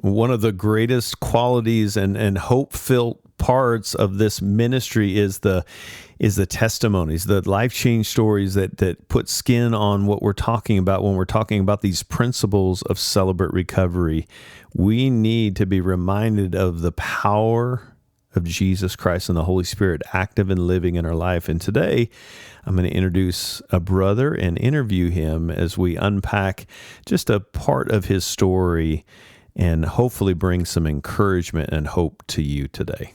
One of the greatest qualities and hope-filled parts of this ministry is the testimonies, the life-change stories that put skin on what we're talking about when we're talking about these principles of Celebrate Recovery. We need to be reminded of the power of Jesus Christ and the Holy Spirit active and living in our life. And today, I'm going to introduce a brother and interview him as we unpack just a part of his story and hopefully bring some encouragement and hope to you today.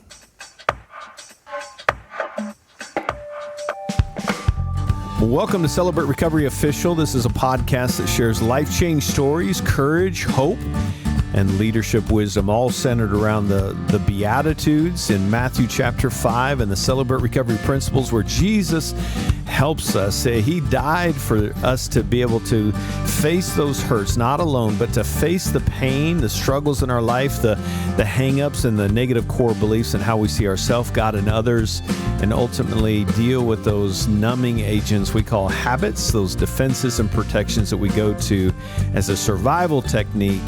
Welcome to Celebrate Recovery Official. This is a podcast that shares life-change stories, courage, hope, and leadership wisdom, all centered around the Beatitudes in Matthew chapter 5 and the Celebrate Recovery principles where Jesus helps us. He died for us to be able to face those hurts, not alone, but to face the pain, the struggles in our life, the hang-ups and the negative core beliefs and how we see ourselves, God, and others, and ultimately deal with those numbing agents we call habits, those defenses and protections that we go to as a survival technique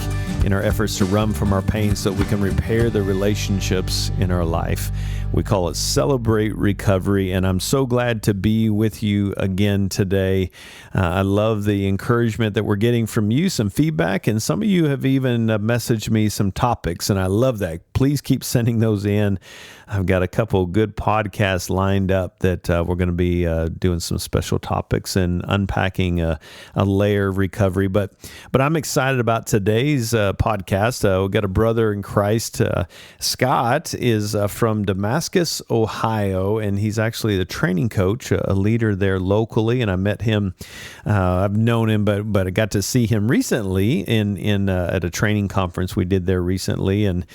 in our efforts to run from our pain so that we can repair the relationships in our life. We call it Celebrate Recovery, and I'm so glad to be with you again today. I love the encouragement that we're getting from you, some feedback, and some of you have even messaged me some topics, and I love that. Please keep sending those in. I've got a couple good podcasts lined up that we're going to be doing some special topics and unpacking a layer of recovery. But I'm excited about today's podcast. We've got a brother in Christ. Scott is from Damascus, Ohio, and he's actually the training coach, a leader there locally. And I met him. I've known him, but I got to see him recently in at a training conference we did there recently, and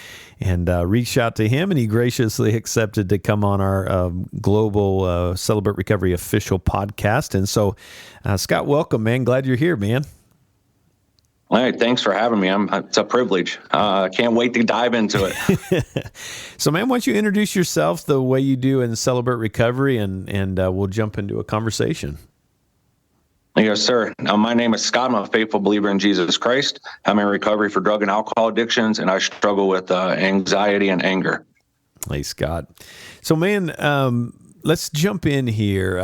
reached out to him, and he graciously accepted to come on our global Celebrate Recovery official podcast. And so, Scott, welcome, man. Glad you're here, man. All right, thanks for having me. It's a privilege. I can't wait to dive into it. So, man, why don't you introduce yourself the way you do in Celebrate Recovery, and we'll jump into a conversation. Yes, sir. My name is Scott. I'm a faithful believer in Jesus Christ. I'm in recovery for drug and alcohol addictions, and I struggle with anxiety and anger. Hey, Scott. So, man, let's jump in here.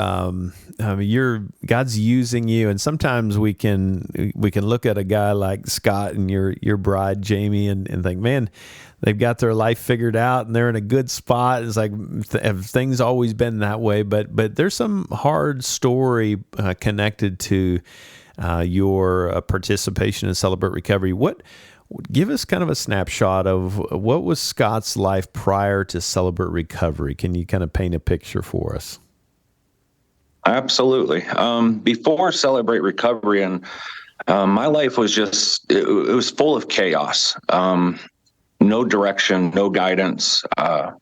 God's using you, and sometimes we can look at a guy like Scott and your bride Jamie and think, man, they've got their life figured out and they're in a good spot. It's like, have things always been that way? But there's some hard story connected to your participation in Celebrate Recovery. Give us kind of a snapshot of what was Scott's life prior to Celebrate Recovery. Can you kind of paint a picture for us? Absolutely. Before Celebrate Recovery, and my life was it was full of chaos. No direction, no guidance. I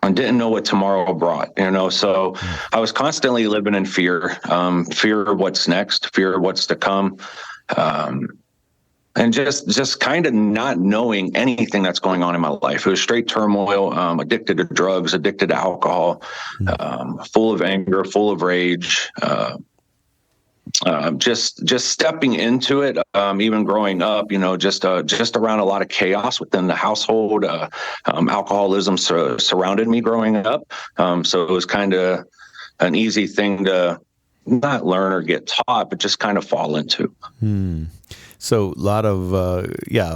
didn't know what tomorrow brought, so I was constantly living in fear of what's next, fear of what's to come. And just kind of not knowing anything that's going on in my life. It was straight turmoil, addicted to drugs, addicted to alcohol, full of anger, full of rage, just stepping into it, even growing up, just around a lot of chaos within the household. Alcoholism surrounded me growing up. So it was kind of an easy thing to not learn or get taught, but just kind of fall into. So a lot of,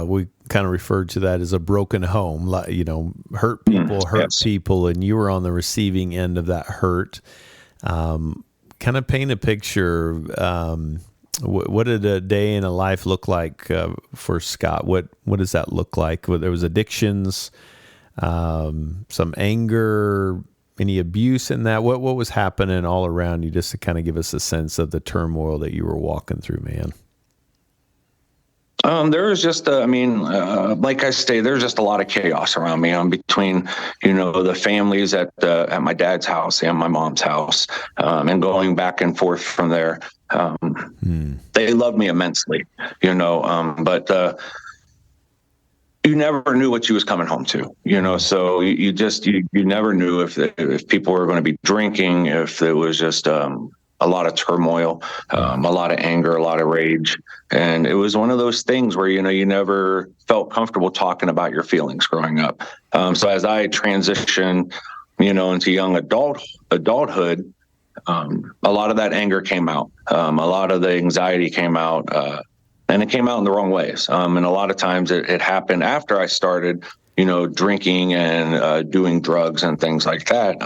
we kind of referred to that as a broken home, hurt people, and you were on the receiving end of that hurt. Kind of paint a picture. What did a day in a life look like for Scott? What does that look like? There was addictions, some anger, any abuse in that? What was happening all around you, just to kind of give us a sense of the turmoil that you were walking through, man? There was just, like I say, there's just a lot of chaos around me. Between, the families at my dad's house and my mom's house, and going back and forth from there. They loved me immensely, but you never knew what you was coming home to, So you never knew if people were going to be drinking, if it was just a a lot of turmoil, a lot of anger, a lot of rage. And it was one of those things where, you never felt comfortable talking about your feelings growing up. So as I transitioned, into young adulthood, a lot of that anger came out. A lot of the anxiety came out, and it came out in the wrong ways. And a lot of times it happened after I started, drinking and doing drugs and things like that,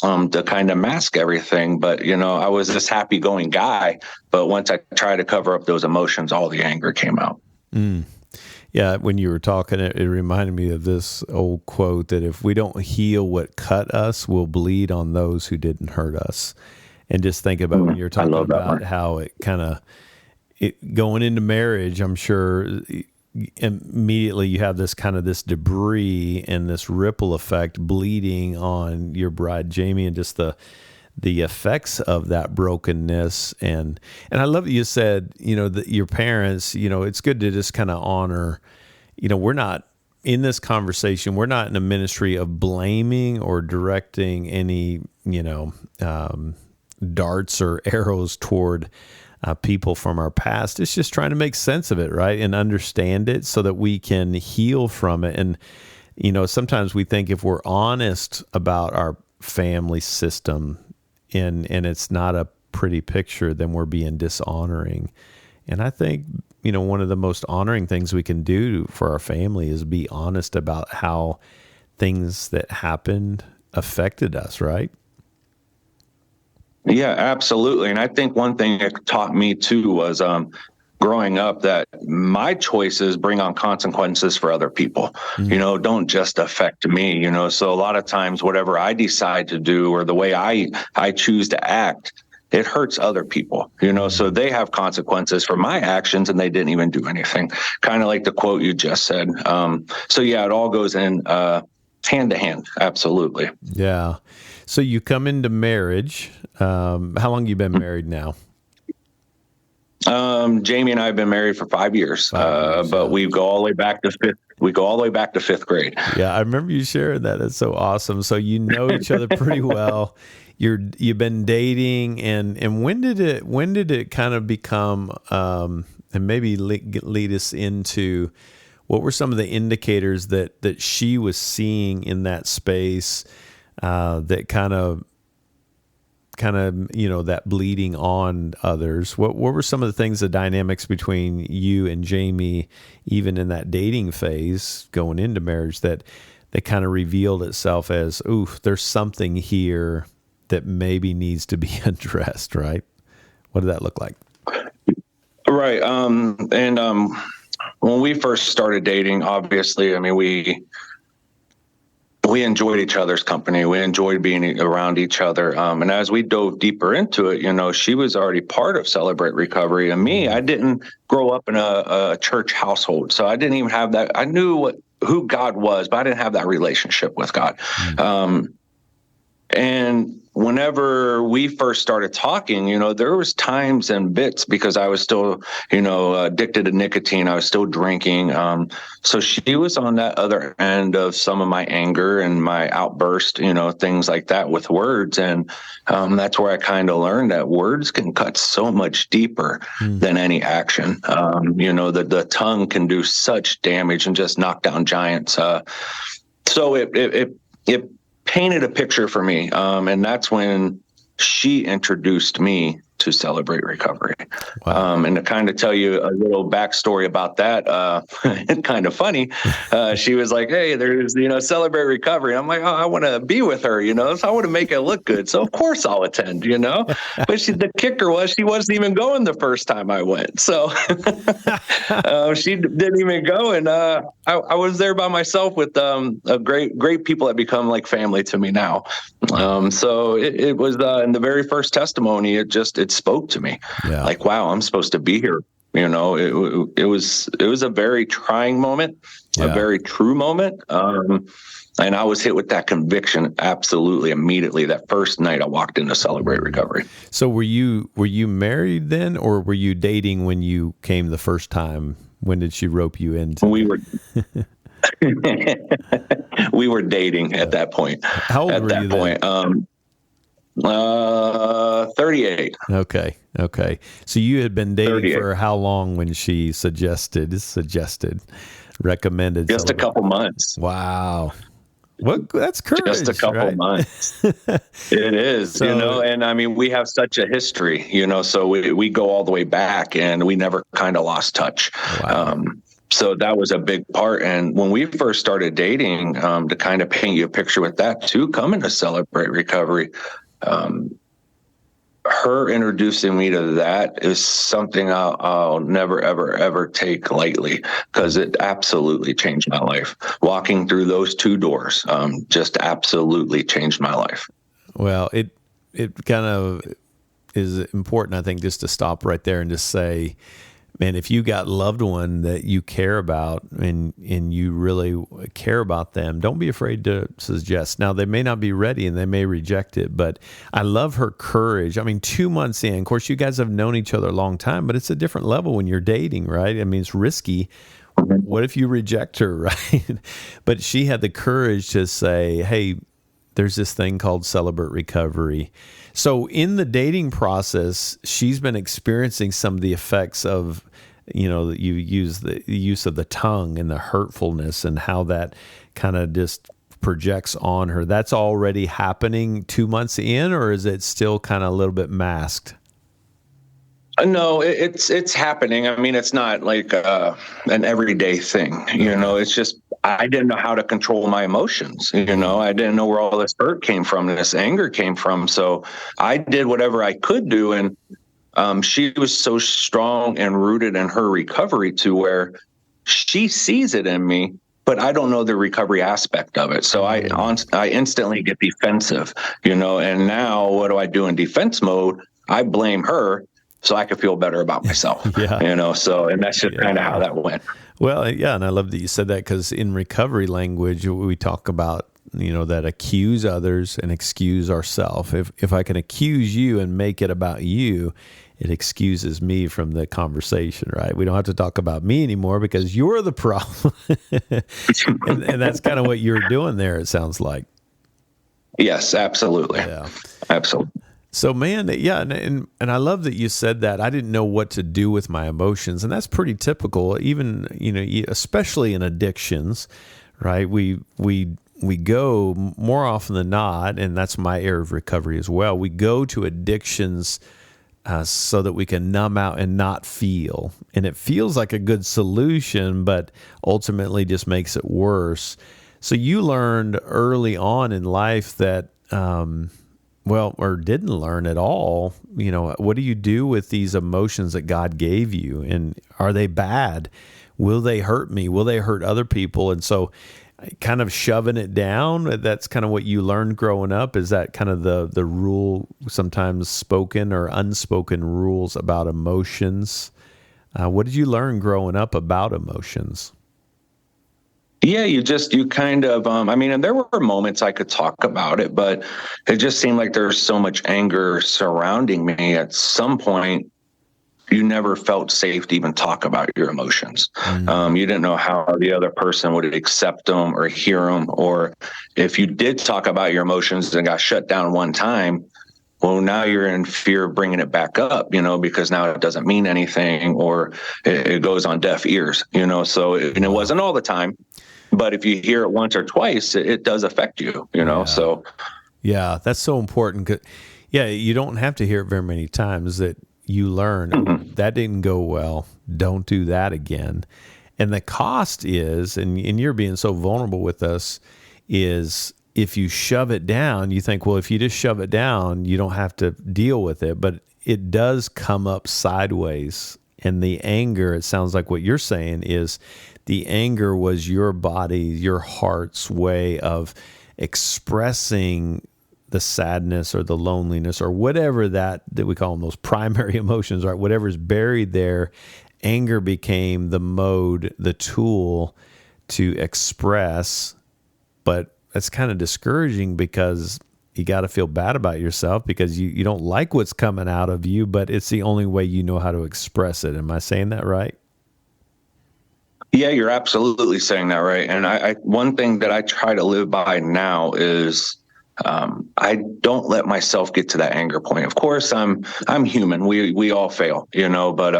to kind of mask everything. But, I was this happy going guy. But once I tried to cover up those emotions, all the anger came out. Mm. Yeah, when you were talking, it reminded me of this old quote that if we don't heal what cut us, we'll bleed on those who didn't hurt us. And just think about when you're talking about how it kind of going into marriage, I'm sure immediately you have this kind of this debris and this ripple effect bleeding on your bride, Jamie, and just the effects of that brokenness. And I love that you said, that your parents, it's good to just kind of honor, we're not in this conversation, we're not in a ministry of blaming or directing any, darts or arrows toward people from our past. It's just trying to make sense of it, right? And understand it so that we can heal from it. And, sometimes we think if we're honest about our family system, and it's not a pretty picture, then we're being dishonoring. And I think, one of the most honoring things we can do for our family is be honest about how things that happened affected us, right? Yeah, absolutely. And I think one thing it taught me too was growing up that my choices bring on consequences for other people, don't just affect me, so a lot of times whatever I decide to do or the way I choose to act, it hurts other people, so they have consequences for my actions and they didn't even do anything. Kind of like the quote you just said. So yeah, it all goes in hand to hand. Absolutely. Yeah. So you come into marriage. How long you been married now? Jamie and I have been married for 5 years, but we go all the way back to fifth. We go all the way back to fifth grade. Yeah, I remember you sharing that. That's so awesome. So you know each other pretty well. You've been dating, and when did it kind of become? And maybe lead us into what were some of the indicators that she was seeing in that space that kind of that bleeding on others. What were some of the things, the dynamics between you and Jamie, even in that dating phase going into marriage, that kind of revealed itself as, ooh, there's something here that maybe needs to be addressed, right? What did that look like? Right. When we first started dating, obviously, I mean, we enjoyed each other's company. We enjoyed being around each other. And as we dove deeper into it, she was already part of Celebrate Recovery. And me, I didn't grow up in a church household. So I didn't even have that. I knew who God was, but I didn't have that relationship with God. And whenever we first started talking, there was times and bits because I was still, addicted to nicotine. I was still drinking. So she was on that other end of some of my anger and my outburst, things like that with words. And that's where I kind of learned that words can cut so much deeper than any action. The tongue can do such damage and just knock down giants. So it painted a picture for me. And that's when she introduced me to Celebrate Recovery. Wow. And to kind of tell you a little backstory about that, it's kind of funny. She was like, hey, there's, Celebrate Recovery. I'm like, oh, I want to be with her, so I want to make it look good. So of course I'll attend, But the kicker was she wasn't even going the first time I went. So she didn't even go. And I was there by myself with a great people that become like family to me now. So it was in the very first testimony, it spoke to me. Yeah. Like, wow, I'm supposed to be here. It was a very trying moment, a very true moment. And I was hit with that conviction absolutely immediately that first night I walked into Celebrate Recovery. So were you married then, or were you dating when you came the first time? When did she rope you into? We were we were dating at that point. How old were you then? 38. Okay. So you had been dating 38. for how long when she recommended? Just a couple months. Wow. Well, that's courage, Just a couple right? months. It is, and I mean, we have such a history, so we go all the way back and we never kind of lost touch. Wow. So that was a big part. And when we first started dating, to kind of paint you a picture with that too, coming to Celebrate Recovery, her introducing me to that is something I'll never, ever, ever take lightly, because it absolutely changed my life. Walking through those two doors just absolutely changed my life. Well, it kind of is important, I think, just to stop right there and just say, man, if you got loved one that you care about and you really care about them, don't be afraid to suggest. Now, they may not be ready and they may reject it, but I love her courage. I mean, 2 months in, of course, you guys have known each other a long time, but it's a different level when you're dating, right? I mean, it's risky. What if you reject her, right? But she had the courage to say, hey, there's this thing called Celebrate Recovery. So in the dating process, she's been experiencing some of the effects of, you use the use of the tongue and the hurtfulness and how that kind of just projects on her. That's already happening 2 months in, or is it still kind of a little bit masked? No, it's happening. I mean, it's not like an everyday thing. It's just I didn't know how to control my emotions. I didn't know where all this hurt came from, and this anger came from. So I did whatever I could do, and she was so strong and rooted in her recovery to where she sees it in me, but I don't know the recovery aspect of it. So I instantly get defensive. And now what do I do in defense mode? I blame her, so I could feel better about myself. Yeah. And that's just kind of how that went. Well, yeah, and I love that you said that, because in recovery language, we talk about, that accuse others and excuse ourselves. If I can accuse you and make it about you, it excuses me from the conversation, right? We don't have to talk about me anymore because you're the problem. and that's kind of what you're doing there, it sounds like. Yes, absolutely. Yeah. Absolutely. So, man, yeah, and I love that you said that. I didn't know what to do with my emotions, and that's pretty typical. Even especially in addictions, right? We go more often than not, and that's my area of recovery as well. We go to addictions so that we can numb out and not feel, and it feels like a good solution, but ultimately just makes it worse. So you learned early on in life that. Or didn't learn at all, what do you do with these emotions that God gave you? And are they bad? Will they hurt me? Will they hurt other people? And so kind of shoving it down, that's kind of what you learned growing up. Is that kind of the rule, sometimes spoken or unspoken rules about emotions? What did you learn growing up about emotions? Yeah, you kind of, and there were moments I could talk about it, but it just seemed like there was so much anger surrounding me. At some point, you never felt safe to even talk about your emotions. Mm-hmm. You didn't know how the other person would accept them or hear them, or if you did talk about your emotions and got shut down one time, well, now you're in fear of bringing it back up, because now it doesn't mean anything, or it goes on deaf ears, so it wasn't all the time. But if you hear it once or twice, it does affect you, Yeah. So. Yeah, that's so important. Yeah, you don't have to hear it very many times that you learn, Mm-hmm. that didn't go well. Don't do that again. And the cost is, and you're being so vulnerable with us, is if you shove it down, you think, well, if you just shove it down, you don't have to deal with it. But it does come up sideways. And the anger, it sounds like what you're saying is, the anger was your body, your heart's way of expressing the sadness or the loneliness or whatever that we call them, those primary emotions, right? Whatever's buried there, anger became the mode, the tool to express. But it's kind of discouraging because you got to feel bad about yourself because you don't like what's coming out of you, but it's the only way you know how to express it. Am I saying that right? Yeah, you're absolutely saying that right. And I one thing that I try to live by now is I don't let myself get to that anger point. Of course, I'm human. We all fail, but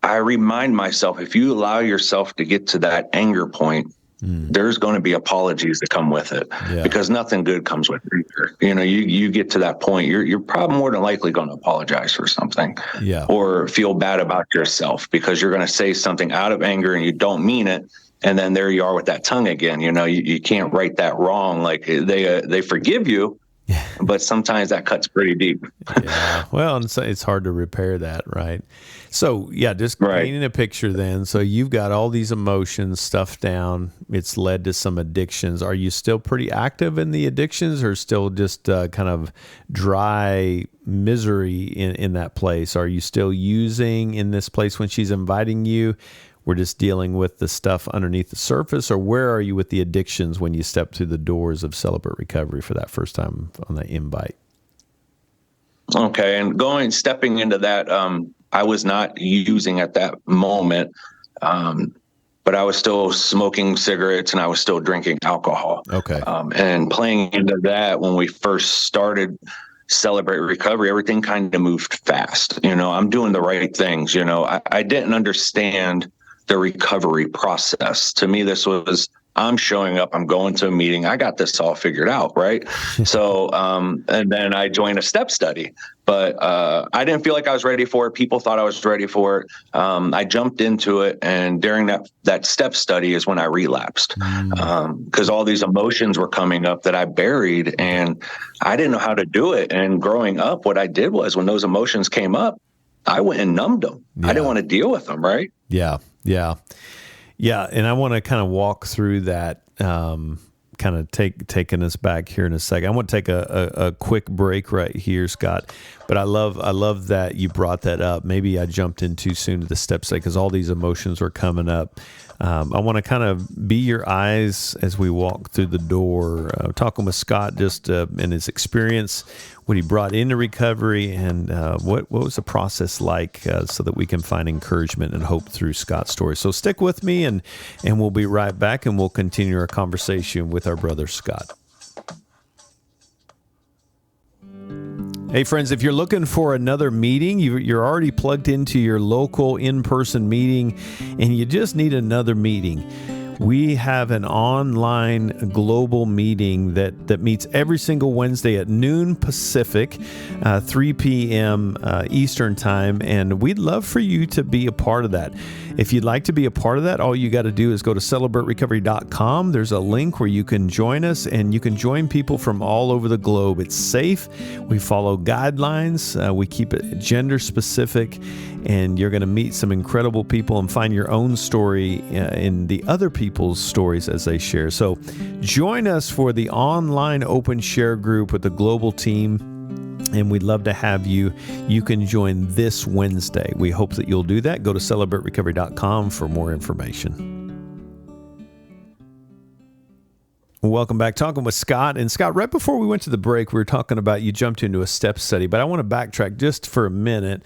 I remind myself, if you allow yourself to get to that anger point, there's going to be apologies that come with it, because nothing good comes with it. You get to that point, you're probably more than likely going to apologize for something, or feel bad about yourself because you're going to say something out of anger and you don't mean it. And then there you are with that tongue again. You can't right that wrong. Like they forgive you, but sometimes that cuts pretty deep. Well, and so it's hard to repair that, right? So, just painting a picture then. So you've got all these emotions stuffed down. It's led to some addictions. Are you still pretty active in the addictions, or still just kind of dry misery in that place? Are you still using in this place when she's inviting you? We're just dealing with the stuff underneath the surface, or where are you with the addictions when you step through the doors of Celebrate Recovery for that first time on the invite? Okay. And stepping into that, I was not using at that moment, but I was still smoking cigarettes and I was still drinking alcohol. Okay. And playing into that, when we first started Celebrate Recovery, everything kind of moved fast. I'm doing the right things. I didn't understand the recovery process. To me, this was, I'm showing up, I'm going to a meeting, I got this all figured out, right? So, and then I joined a step study, but I didn't feel like I was ready for it. People thought I was ready for it. I jumped into it, and during that step study is when I relapsed, because all these emotions were coming up that I buried, and I didn't know how to do it. And growing up, what I did was, when those emotions came up, I went and numbed them. I didn't want to deal with them, right? Yeah, and I want to kind of walk through that, kind of taking us back here in a second. I want to take a quick break right here, Scott. But I love that you brought that up. Maybe I jumped in too soon to the step study because all these emotions were coming up. I want to kind of be your eyes as we walk through the door, talking with Scott just in his experience, what he brought into recovery, and what was the process like, so that we can find encouragement and hope through Scott's story. So stick with me, and we'll be right back, and we'll continue our conversation with our brother Scott. Hey, friends, if you're looking for another meeting, you're already plugged into your local in-person meeting, and you just need another meeting, we have an online global meeting that meets every single Wednesday at noon Pacific, 3 p.m. Eastern time, and we'd love for you to be a part of that. If you'd like to be a part of that, all you got to do is go to celebraterecovery.com. There's a link where you can join us, and you can join people from all over the globe. It's safe. We follow guidelines. We keep it gender specific, and you're going to meet some incredible people and find your own story in the other people's stories as they share. So join us for the online open share group with the global team, and we'd love to have you. You can join this Wednesday. We hope that you'll do that. Go to celebraterecovery.com for more information. Welcome back. Talking with Scott. And Scott, right before we went to the break, we were talking about you jumped into a step study, but I want to backtrack just for a minute.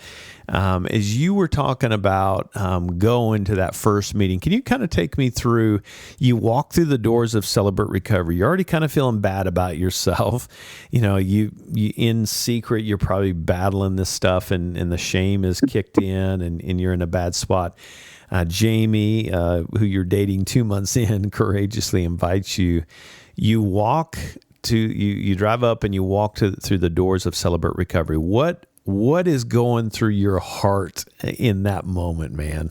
As you were talking about going to that first meeting, can you kind of take me through, you walk through the doors of Celebrate Recovery, you're already kind of feeling bad about yourself. You in secret, you're probably battling this stuff, and the shame is kicked in, and you're in a bad spot. Jamie, who you're dating 2 months in, courageously invites you. You drive up and you walk through the doors of Celebrate Recovery. What is going through your heart in that moment, man?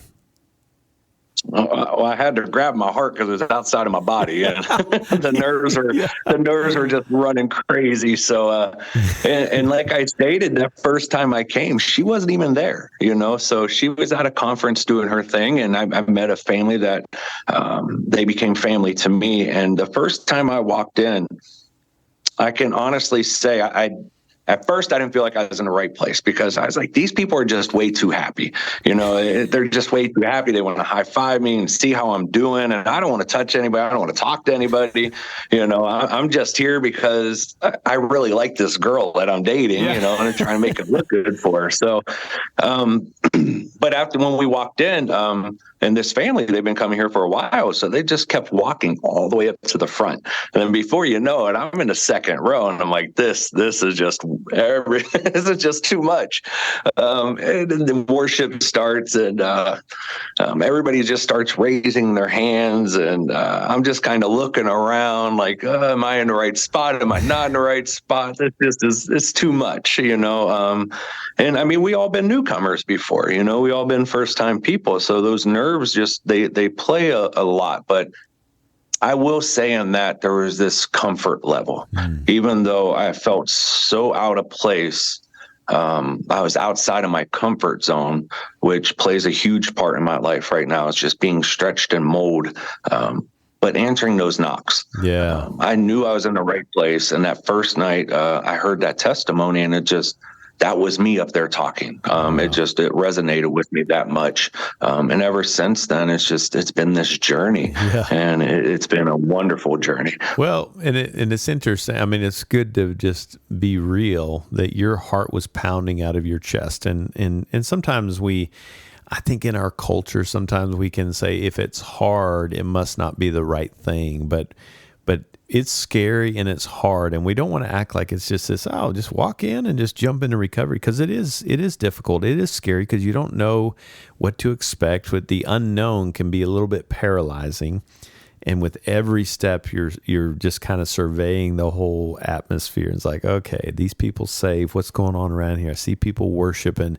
Well, I had to grab my heart because it was outside of my body, and the nerves were just running crazy. So, and like I stated, the first time I came, she wasn't even there, so she was at a conference doing her thing. And I met a family that, they became family to me. And the first time I walked in, I can honestly say at first I didn't feel like I was in the right place, because I was like, these people are just way too happy. They're just way too happy. They want to high five me and see how I'm doing. And I don't want to touch anybody. I don't want to talk to anybody. I'm just here because I really like this girl that I'm dating, and I'm trying to make it look good for her. So, but after, when we walked in, and this family, they've been coming here for a while, so they just kept walking all the way up to the front. And then before you know it, I'm in the second row, and I'm like, this is just this is just too much. And then the worship starts, and everybody just starts raising their hands, and I'm just kind of looking around, like, am I in the right spot? Am I not in the right spot? It's too much, And I mean, we all been newcomers before, we all been first time people. So those nerves just, they play a lot. But I will say in that there was this comfort level, even though I felt so out of place. I was outside of my comfort zone, which plays a huge part in my life right now. It's just being stretched and molded. But answering those knocks. Yeah. I knew I was in the right place. And that first night, I heard that testimony, and that was me up there talking. It resonated with me that much. And ever since then, it's been this journey, and it's been a wonderful journey. Well, and it's interesting. I mean, it's good to just be real that your heart was pounding out of your chest. And sometimes I think in our culture, sometimes we can say, if it's hard, it must not be the right thing. But it's scary and it's hard, and we don't want to act like it's just this, just walk in and just jump into recovery, because it is difficult. It is scary because you don't know what to expect. With the unknown can be a little bit paralyzing, and with every step you're just kind of surveying the whole atmosphere. It's like, okay, these people saved, what's going on around here? I see people worshiping.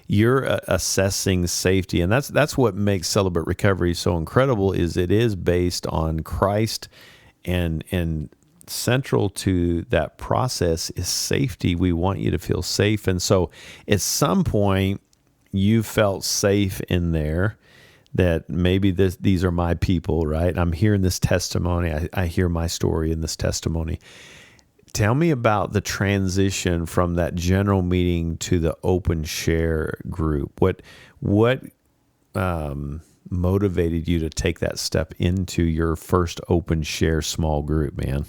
You're assessing safety, and that's what makes Celebrate Recovery so incredible. Is it is based on Christ. And central to that process is safety. We want you to feel safe. And so at some point you felt safe in there, that maybe these are my people, right? I'm hearing this testimony. I hear my story in this testimony. Tell me about the transition from that general meeting to the open share group. What motivated you to take that step into your first open share small group, man?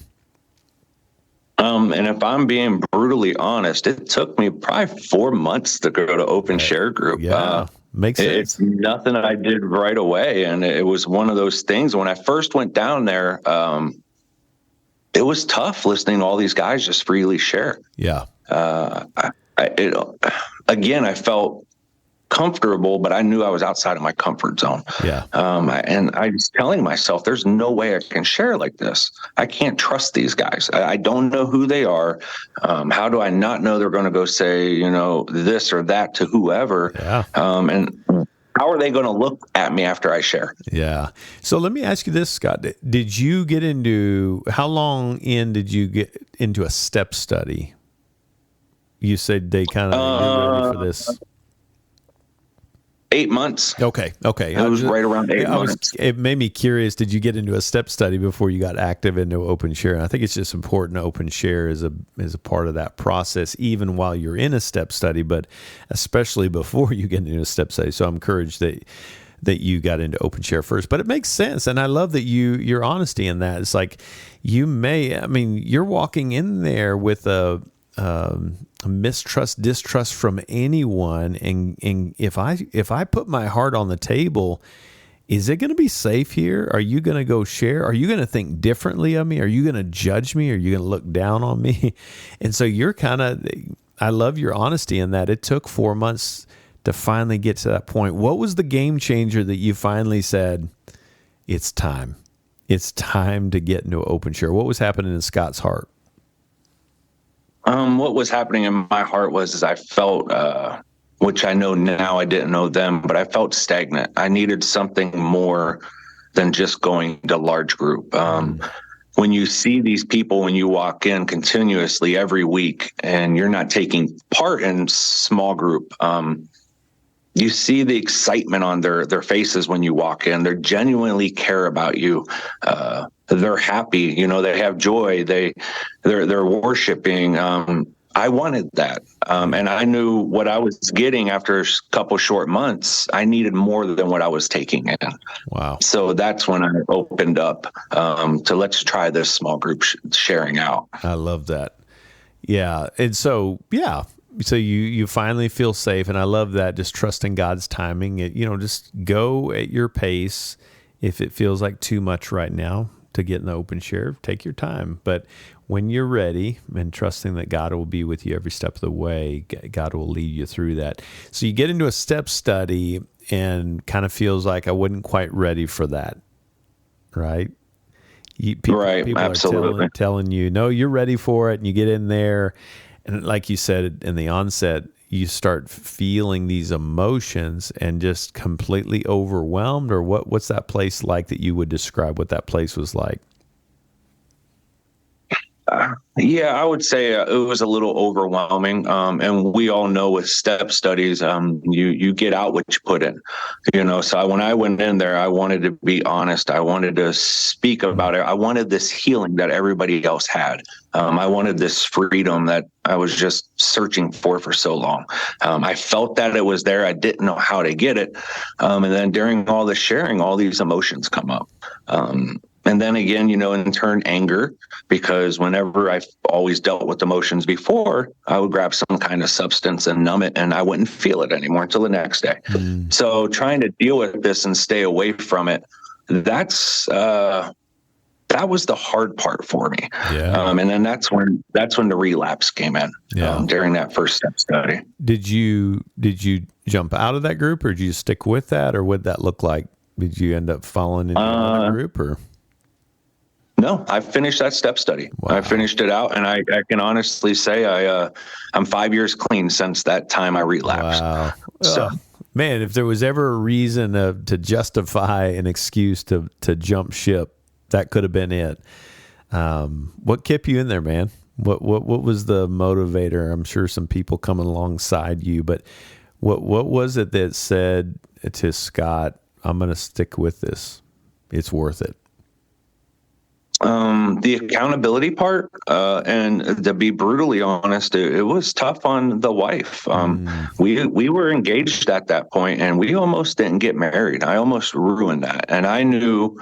And if I'm being brutally honest, it took me probably 4 months to go to open share group. Yeah, makes sense. It's nothing I did right away. And it was one of those things when I first went down there, it was tough listening to all these guys just freely share. Yeah. Again, I felt comfortable, but I knew I was outside of my comfort zone. Yeah. And I was telling myself, there's no way I can share like this. I can't trust these guys. I don't know who they are. How do I not know they're going to go say, this or that to whoever? Yeah. And how are they going to look at me after I share? Yeah. So let me ask you this, Scott. How long in did you get into a step study? You said they kind of ready for this. 8 months. Okay. It was right around 8 months. It made me curious. Did you get into a step study before you got active into open share? And I think it's just important to open share as a part of that process, even while you're in a step study, but especially before you get into a step study. So I'm encouraged that you got into open share first. But it makes sense, and I love that your honesty in that. It's like you're walking in there with a distrust from anyone, and if I put my heart on the table, is it going to be safe here? Are you going to go share? Are you going to think differently of me? Are you going to judge me? Are you going to look down on me? And so I love your honesty in that. It took 4 months to finally get to that point. What was the game changer that you finally said, it's time to get into open share? What was happening in Scott's heart? What was happening in my heart was I felt, which I know now, I didn't know then, but I felt stagnant. I needed something more than just going to large group. When you see these people, when you walk in continuously every week and you're not taking part in small group, you see the excitement on their faces when you walk in. They genuinely care about you. They're happy, they have joy. They're worshiping. I wanted that. And I knew what I was getting after a couple short months. I needed more than what I was taking in. Wow. So that's when I opened up to let's try this small group sharing out. I love that. Yeah. And so, yeah. So you finally feel safe. And I love that. Just trusting God's timing. Just go at your pace. If it feels like too much right now to get in the open share, take your time. But when you're ready, and trusting that God will be with you every step of the way, God will lead you through that. So you get into a step study and kind of feels like I wasn't quite ready for that, right? People Absolutely. are telling you, no, you're ready for it. And you get in there. And like you said in the onset, you start feeling these emotions and just completely overwhelmed. Or what's that place like that you would describe what that place was like? Yeah, I would say it was a little overwhelming. And we all know with step studies, you get out what you put in, So when I went in there, I wanted to be honest. I wanted to speak about it. I wanted this healing that everybody else had. I wanted this freedom that I was just searching for so long. I felt that it was there. I didn't know how to get it. And then during all the sharing, all these emotions come up. And then again, in turn, anger, because whenever I've always dealt with emotions before, I would grab some kind of substance and numb it, and I wouldn't feel it anymore until the next day. So trying to deal with this and stay away from it, that was the hard part for me. Yeah. And then that's when the relapse came in during that first step study. Did you jump out of that group, or did you stick with that, or what'd that look like? Did you end up falling into another group, or? No, I finished that step study. Wow. I finished it out, and I can honestly say I'm 5 years clean since that time I relapsed. Wow. So, man, if there was ever a reason to justify an excuse to jump ship, that could have been it. What kept you in there, man? What was the motivator? I'm sure some people coming alongside you, but what was it that said to Scott, I'm going to stick with this? It's worth it. The accountability part, and to be brutally honest, it was tough on the wife. We were engaged at that point, and we almost didn't get married. I almost ruined that. And I knew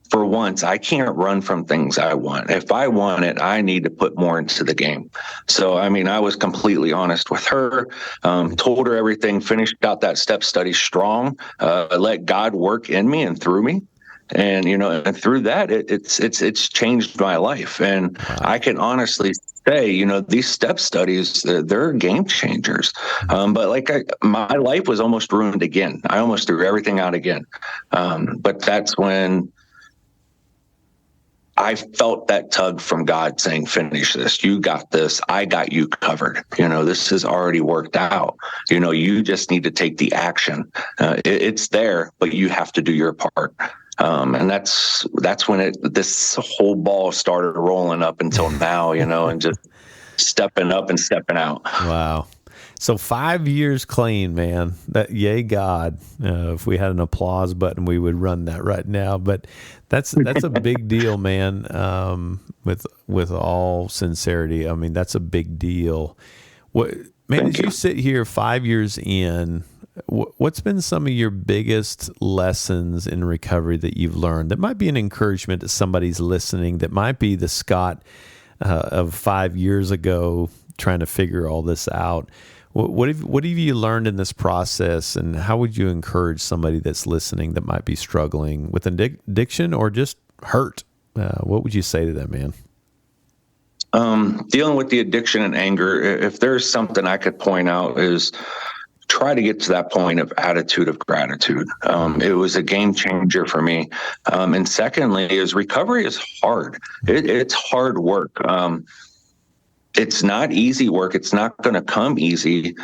for once, I can't run from things I want. If I want it, I need to put more into the game. So, I was completely honest with her, told her everything, finished out that step study strong, let God work in me and through me. And, and through that, it's changed my life. And wow. I can honestly say, these step studies, they're game changers. But my life was almost ruined again. I almost threw everything out again. But that's when I felt that tug from God saying, finish this. You got this. I got you covered. This has already worked out. You just need to take the action. It's there, but you have to do your part. And that's when this whole ball started rolling up until now, and just stepping up and stepping out. Wow. So 5 years clean, man. That, yay, God. If we had an applause button, we would run that right now. But that's a big deal, man. With all sincerity, that's a big deal. As you sit here 5 years in, what's been some of your biggest lessons in recovery that you've learned that might be an encouragement to somebody's listening, that might be the Scott of 5 years ago trying to figure all this out? What have you learned in this process, and how would you encourage somebody that's listening that might be struggling with addiction or just hurt? What would you say to them, man? Dealing with the addiction and anger, if there's something I could point out, is try to get to that point of attitude of gratitude. It was a game changer for me. And secondly, is recovery is hard. It's hard work. It's not easy work. It's not going to come easy.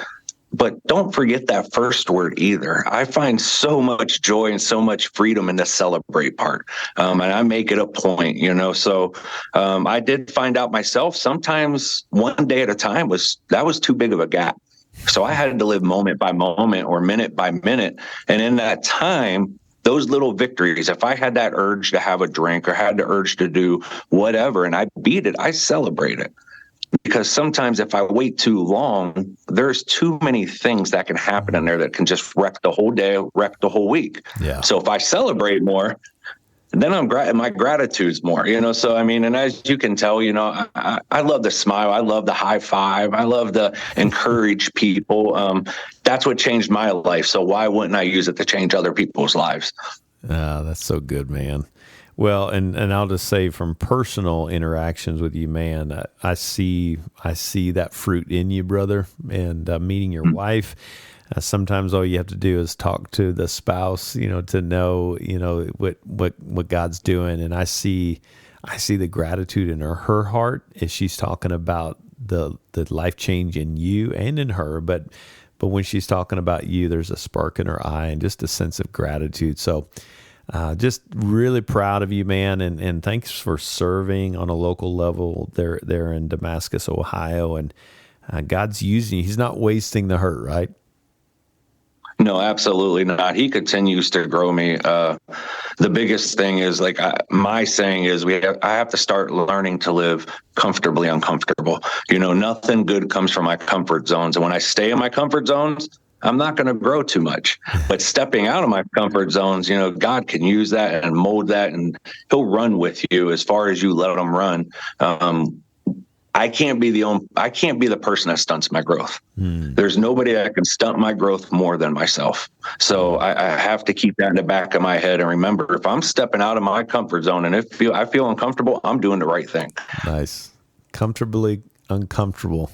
But don't forget that first word either. I find so much joy and so much freedom in the celebrate part. And I make it a point, So I did find out myself, sometimes one day at a time was too big of a gap. So I had to live moment by moment or minute by minute. And in that time, those little victories, if I had that urge to have a drink or had the urge to do whatever, and I beat it, I celebrate it. because sometimes if I wait too long, there's too many things that can happen in there that can just wreck the whole day, wreck the whole week. Yeah. So if I celebrate more, then my gratitude's more, so, I mean, and as you can tell, I love the smile. I love the high five. I love the encourage people. That's what changed my life. So why wouldn't I use it to change other people's lives? That's so good, man. Well, and I'll just say from personal interactions with you, man, I see that fruit in you, brother, and meeting your wife. Sometimes all you have to do is talk to the spouse, to know, what God's doing. And I see the gratitude in her heart as she's talking about the life change in you and in her. But when she's talking about you, there's a spark in her eye and just a sense of gratitude. So just really proud of you, man. And thanks for serving on a local level there in Damascus, Ohio. And God's using you. He's not wasting the hurt, right? No, absolutely not. He continues to grow me. The biggest thing is my saying is I have to start learning to live comfortably uncomfortable. Nothing good comes from my comfort zones. And when I stay in my comfort zones, I'm not going to grow too much. But stepping out of my comfort zones, God can use that and mold that, and he'll run with you as far as you let him run. I can't be the person that stunts my growth. There's nobody that can stunt my growth more than myself. So I have to keep that in the back of my head and remember, if I'm stepping out of my comfort zone and I feel uncomfortable, I'm doing the right thing. Nice. Comfortably uncomfortable.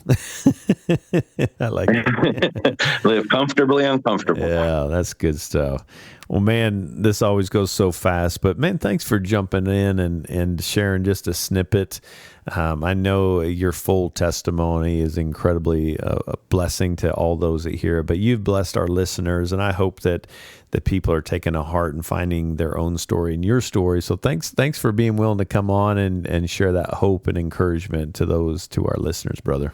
I like it. Live comfortably uncomfortable. Yeah, that's good stuff. Well, man, this always goes so fast, but man, thanks for jumping in and sharing just a snippet. I know your full testimony is incredibly a blessing to all those that hear it, but you've blessed our listeners, and I hope that people are taking a heart and finding their own story in your story. So thanks for being willing to come on and share that hope and encouragement to our listeners, brother.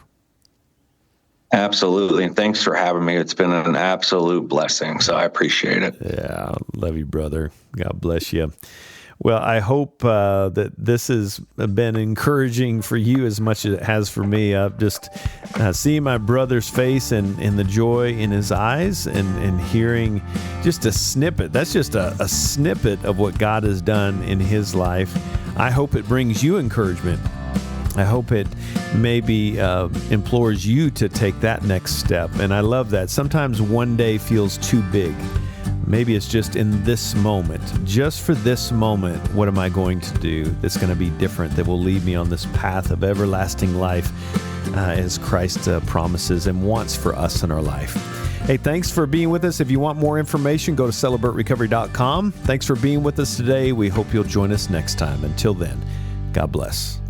Absolutely. And thanks for having me. It's been an absolute blessing. So I appreciate it. Yeah. Love you, brother. God bless you. Well, I hope that this has been encouraging for you as much as it has for me. Just seeing my brother's face and the joy in his eyes and hearing just a snippet. That's just a snippet of what God has done in his life. I hope it brings you encouragement. I hope it maybe implores you to take that next step. And I love that. Sometimes one day feels too big. Maybe it's just in this moment, just for this moment, what am I going to do that's going to be different, that will lead me on this path of everlasting life as Christ promises and wants for us in our life. Hey, thanks for being with us. If you want more information, go to celebraterecovery.com. Thanks for being with us today. We hope you'll join us next time. Until then, God bless.